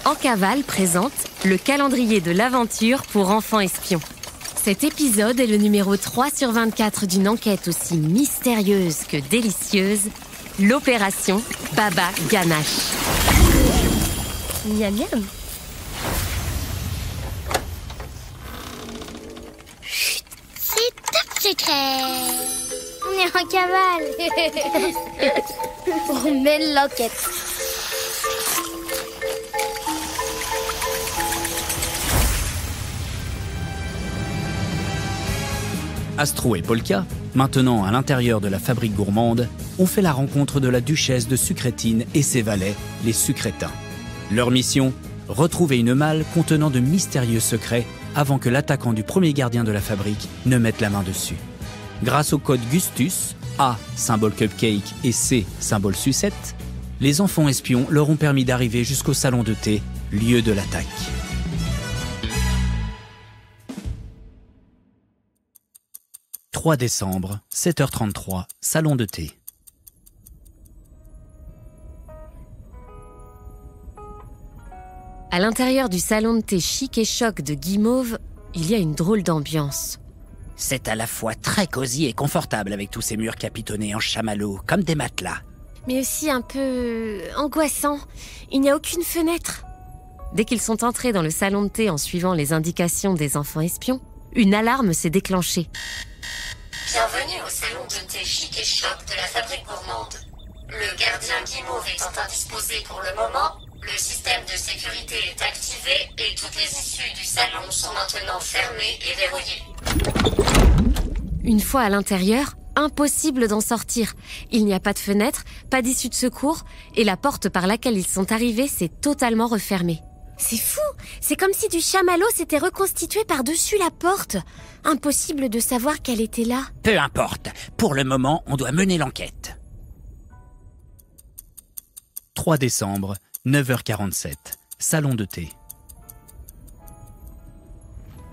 En Cavale présente le calendrier de l'aventure pour enfants espions. Cet épisode est le numéro 3 sur 24 d'une enquête aussi mystérieuse que délicieuse, l'opération Baba Ganache. Miam miam. Chut, c'est top secret. On est en cavale. On mène l'enquête. Astro et Polka, maintenant à l'intérieur de la fabrique gourmande, ont fait la rencontre de la duchesse de Sucrétine et ses valets, les Sucrétins. Leur mission, retrouver une malle contenant de mystérieux secrets avant que l'attaquant du premier gardien de la fabrique ne mette la main dessus. Grâce au code Gustus, A, symbole cupcake, et C, symbole sucette, les enfants espions leur ont permis d'arriver jusqu'au salon de thé, lieu de l'attaque. « 3 décembre, 7h33, salon de thé. À l'intérieur du salon de thé chic et choc de Guimauve, il y a une drôle d'ambiance. C'est à la fois très cosy et confortable avec tous ces murs capitonnés en chamallow, comme des matelas. Mais aussi un peu angoissant. Il n'y a aucune fenêtre. Dès qu'ils sont entrés dans le salon de thé en suivant les indications des enfants espions, une alarme s'est déclenchée. Bienvenue au salon de thé chic et choc de la fabrique gourmande. Le gardien Guimauve étant indisposé pour le moment, le système de sécurité est activé et toutes les issues du salon sont maintenant fermées et verrouillées. Une fois à l'intérieur, impossible d'en sortir. Il n'y a pas de fenêtre, pas d'issue de secours, et la porte par laquelle ils sont arrivés s'est totalement refermée. C'est fou! C'est comme si du chamallow s'était reconstitué par-dessus la porte. Impossible de savoir qu'elle était là. Peu importe, pour le moment, on doit mener l'enquête. 3 décembre, 9h47, salon de thé.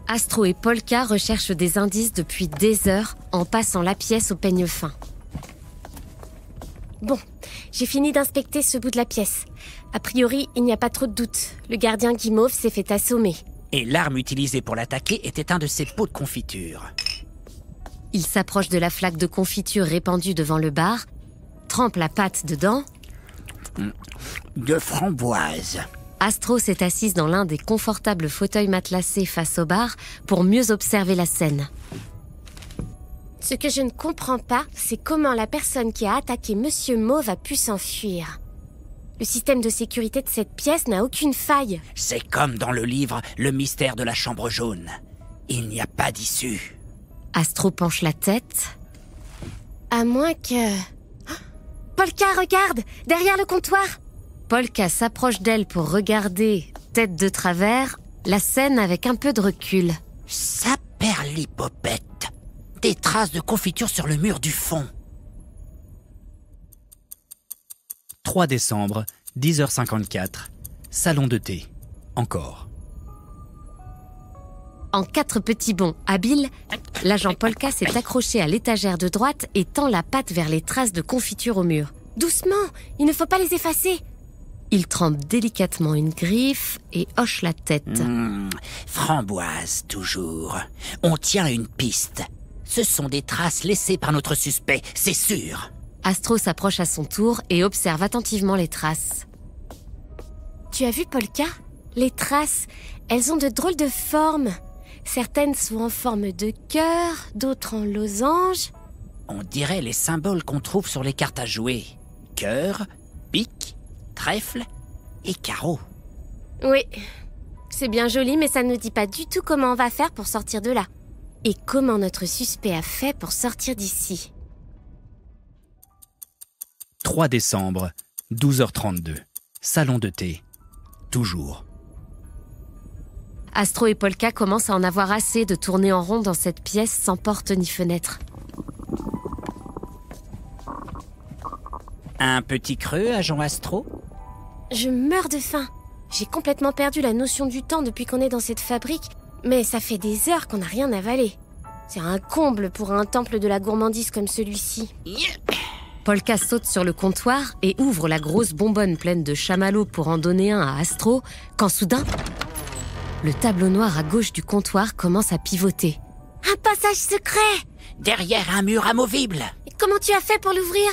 Astro et Polka recherchent des indices depuis des heures en passant la pièce au peigne fin. Bon, j'ai fini d'inspecter ce bout de la pièce. A priori, il n'y a pas trop de doute. Le gardien Guimauve s'est fait assommer. Et l'arme utilisée pour l'attaquer était un de ses pots de confiture. Il s'approche de la flaque de confiture répandue devant le bar, trempe la pâte dedans. De framboise. Astro s'est assise dans l'un des confortables fauteuils matelassés face au bar pour mieux observer la scène. Ce que je ne comprends pas, c'est comment la personne qui a attaqué Monsieur Mauve a pu s'enfuir. Le système de sécurité de cette pièce n'a aucune faille. C'est comme dans le livre « Le mystère de la chambre jaune ». Il n'y a pas d'issue. Astro penche la tête. À moins que... Oh, Polka, regarde! Derrière le comptoir! Polka s'approche d'elle pour regarder, tête de travers, la scène avec un peu de recul. Saperlipopette! Des traces de confiture sur le mur du fond. 3 décembre, 10h54, salon de thé. Encore. En 4 petits bonds habiles, l'agent Polka s'est accroché à l'étagère de droite et tend la patte vers les traces de confiture au mur. Doucement, il ne faut pas les effacer. Il trempe délicatement une griffe et hoche la tête. Framboise, toujours. On tient une piste. Ce sont des traces laissées par notre suspect, c'est sûr. Astro s'approche à son tour et observe attentivement les traces. Tu as vu, Polka? Les traces, elles ont de drôles de formes. Certaines sont en forme de cœur, d'autres en losange. On dirait les symboles qu'on trouve sur les cartes à jouer. Cœur, pique, trèfle et carreau. Oui, c'est bien joli, mais ça ne nous dit pas du tout comment on va faire pour sortir de là. Et comment notre suspect a fait pour sortir d'ici. 3 décembre, 12h32, salon de thé. Toujours. Astro et Polka commencent à en avoir assez de tourner en rond dans cette pièce sans porte ni fenêtre. Un petit creux, agent Astro? Je meurs de faim. J'ai complètement perdu la notion du temps depuis qu'on est dans cette fabrique, mais ça fait des heures qu'on n'a rien avalé. C'est un comble pour un temple de la gourmandise comme celui-ci. Polka saute sur le comptoir et ouvre la grosse bonbonne pleine de chamallows pour en donner un à Astro, quand soudain, le tableau noir à gauche du comptoir commence à pivoter. Un passage secret! Derrière un mur amovible. Et comment tu as fait pour l'ouvrir?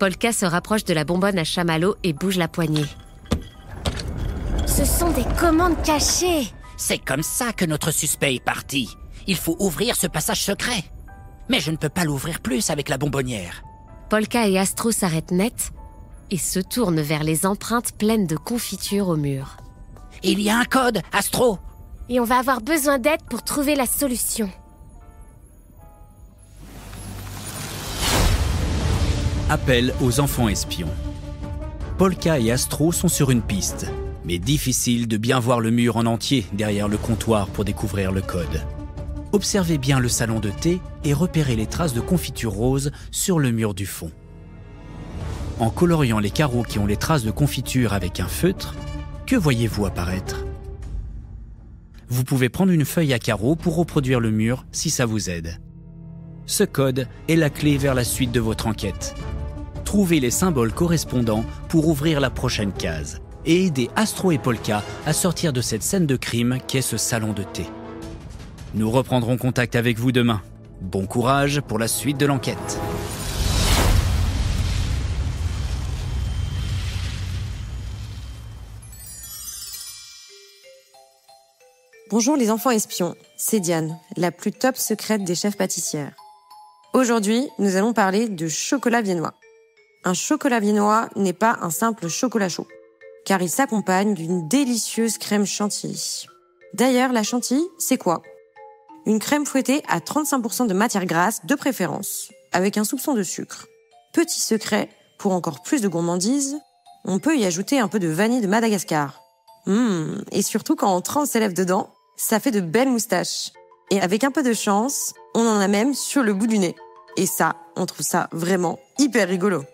Polka se rapproche de la bonbonne à chamallows et bouge la poignée. Ce sont des commandes cachées. C'est comme ça que notre suspect est parti. Il faut ouvrir ce passage secret. Mais je ne peux pas l'ouvrir plus avec la bonbonnière. Polka et Astro s'arrêtent net et se tournent vers les empreintes pleines de confiture au mur. Il y a un code, Astro. Et on va avoir besoin d'aide pour trouver la solution. Appel aux enfants espions. Polka et Astro sont sur une piste, mais difficile de bien voir le mur en entier derrière le comptoir pour découvrir le code. Observez bien le salon de thé et repérez les traces de confiture rose sur le mur du fond. En coloriant les carreaux qui ont les traces de confiture avec un feutre, que voyez-vous apparaître? Vous pouvez prendre une feuille à carreaux pour reproduire le mur si ça vous aide. Ce code est la clé vers la suite de votre enquête. Trouvez les symboles correspondants pour ouvrir la prochaine case et aider Astro et Polka à sortir de cette scène de crime qu'est ce salon de thé. Nous reprendrons contact avec vous demain. Bon courage pour la suite de l'enquête. Bonjour les enfants espions, c'est Diane, la plus top secrète des chefs pâtissières. Aujourd'hui, nous allons parler de chocolat viennois. Un chocolat viennois n'est pas un simple chocolat chaud, car il s'accompagne d'une délicieuse crème chantilly. D'ailleurs, la chantilly, c'est quoi? Une crème fouettée à 35% de matière grasse, de préférence, avec un soupçon de sucre. Petit secret, pour encore plus de gourmandise, on peut y ajouter un peu de vanille de Madagascar. Et surtout quand on trempe ses lèvres dedans, ça fait de belles moustaches. Et avec un peu de chance, on en a même sur le bout du nez. Et ça, on trouve ça vraiment hyper rigolo.